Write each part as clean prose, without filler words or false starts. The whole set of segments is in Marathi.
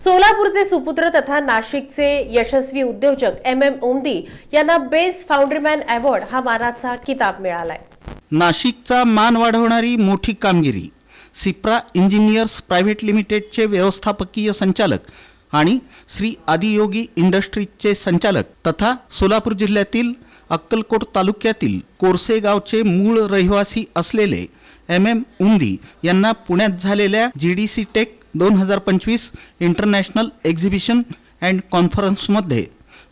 सोलापूरचे सुपुत्र तथा नाशिकचे यशस्वी उद्योजक उमदी यांना बेस्ट फाउंड्रीमॅन अवॉर्ड हा मानाचा किताब मिळालाय. नाशिकचा मान वाढवणारी मोठी कामगिरी. सिप्रा इंजिनियर्स प्रायव्हेट लिमिटेडचे व्यवस्थापकीय संचालक आणि श्री आदियोगी इंडस्ट्रीजचे संचालक तथा सोलापूर जिल्ह्यातील अक्कलकोट तालुक्यातील कोरसे गावचे मूळ रहिवासी असलेले उमदी यांना पुण्यात झालेल्या GDC tech 2025 international exhibition and कॉन्फरन्समध्ये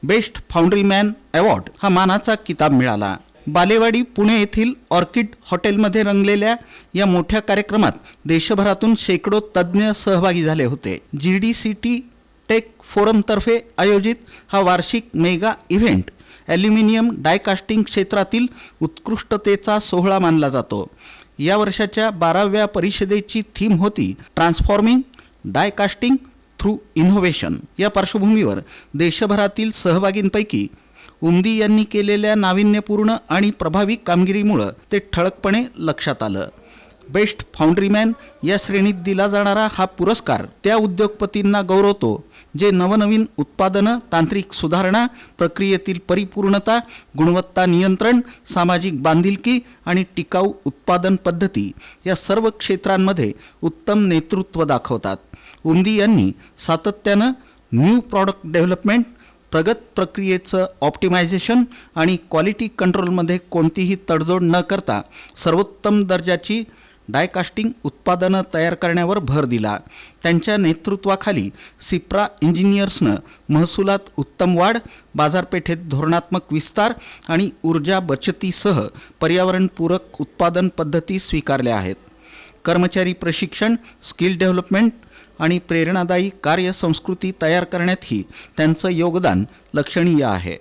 बेस्ट फाउंड्रीमॅन अवॉर्ड हा मानाचा किताब मिळाला. बालेवाडी पुणे येथील ऑर्किड हॉटेलमध्ये रंगलेल्या या मोठ्या कार्यक्रमात देशभरातून शेकडो तज्ज्ञ सहभागी झाले होते. GDCT टेक फोरमतर्फे आयोजित हा वार्षिक मेगा इव्हेंट ॲल्युमिनियम डायकास्टिंग क्षेत्रातील उत्कृष्टतेचा सोहळा मानला जातो. या वर्षाच्या 12व्या परिषदेची थीम होती ट्रान्सफॉर्मिंग डायकास्टिंग थ्रू इनोव्हेशन. या पार्श्वभूमीवर देशभरातील सहभागींपैकी उमदी यांनी केलेल्या नाविन्यपूर्ण आणि प्रभावी कामगिरीमुळे ते ठळकपणे लक्षात आलं. बेस्ट फाउंड्रीमॅन या श्रेणीत दिला जाणारा हा पुरस्कार त्या उद्योगपतींना गौरवतो जे नवनवीन उत्पादनं, तांत्रिक सुधारणा, प्रक्रियेतील परिपूर्णता, गुणवत्ता नियंत्रण, सामाजिक बांधिलकी आणि टिकाऊ उत्पादन पद्धती या सर्व क्षेत्रांमध्ये उत्तम नेतृत्व दाखवतात. उमदी यांनी सातत्यानं न्यू प्रॉडक्ट डेव्हलपमेंट, प्रगत प्रक्रियेचं ऑप्टिमायझेशन आणि क्वालिटी कंट्रोलमध्ये कोणतीही तडजोड न करता सर्वोत्तम दर्जाची डायकास्टिंग उत्पादनं तयार करण्यावर भर दिला. त्यांच्या नेतृत्वाखाली सिप्रा इंजिनियर्सनं महसुलात उत्तम वाढ, बाजारपेठेत धोरणात्मक विस्तार आणि ऊर्जा बचतीसह पर्यावरणपूरक उत्पादन पद्धती स्वीकारल्या आहेत. कर्मचारी प्रशिक्षण, स्किल डेव्हलपमेंट आणि प्रेरणादायी कार्यसंस्कृती तयार करण्यातही त्यांचं योगदान लक्षणीय आहे.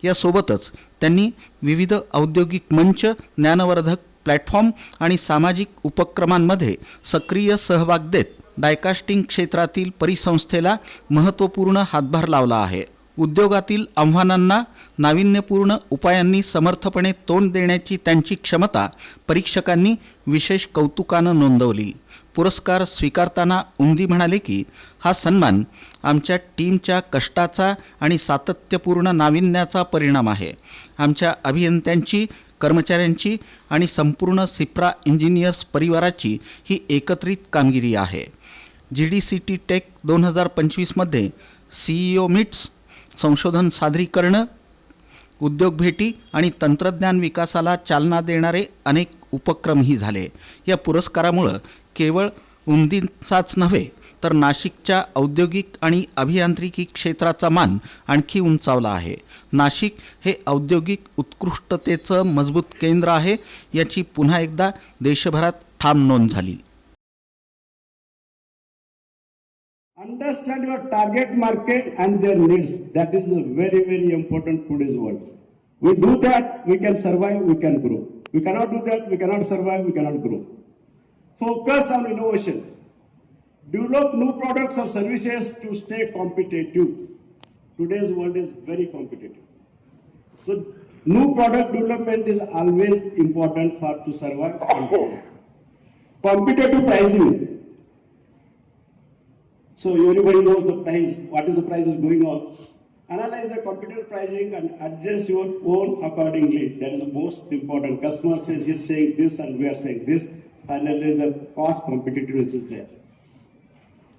यासोबतच त्यांनी विविध औद्योगिक मंच, ज्ञानवर्धक प्लॅटफॉर्म आणि सामाजिक उपक्रमांमध्ये सक्रिय सहभाग देत डायकास्टिंग क्षेत्रातील परिसंस्थेला महत्त्वपूर्ण हातभार लावला आहे. उद्योगातील आव्हानांना नाविन्यपूर्ण उपायांनी समर्थपणे तोंड देण्याची त्यांची क्षमता परीक्षकांनी विशेष कौतुकानं नोंदवली. पुरस्कार स्वीकारताना उमदी म्हणाले की हा सन्मान आमच्या टीमच्या कष्टाचा आणि सातत्यपूर्ण नाविन्याचा परिणाम आहे. आमच्या अभियंत्यांची, कर्मचाऱ्यांची आणि संपूर्ण सिप्रा इंजिनियर्स परिवाराची ही एकत्रित कामगिरी आहे. GDCT टेक 2025मध्ये CEO मीट्स, संशोधन सादरीकरणं, उद्योग भेटी आणि तंत्रज्ञान विकासाला चालना देणारे अनेक उपक्रमही झाले. या पुरस्कारामुळं केवळ उमदींचाच नव्हे तर नाशिकच्या औद्योगिक आणि अभियांत्रिकी क्षेत्राचा मान आणखी उंचावला आहे. नाशिक हे औद्योगिक उत्कृष्टतेचं मजबूत केंद्र आहे याची पुन्हा एकदा देशभरात ठाम नोंद झाली. Understand your target market and their needs. That is very, very important today's world. We do that, we can survive, we can grow. We cannot do that, we cannot survive, we cannot grow. Focus on innovation. Develop new products or services to stay competitive. Today's world is very competitive. So new product development is always important for to survive and grow. Competitive pricing. So everybody knows the price, what is the price is going on. Analyze the competitive pricing and adjust your own accordingly. That is the most important. Customer says he's saying this and we are saying this. Finally the cost competitiveness is there.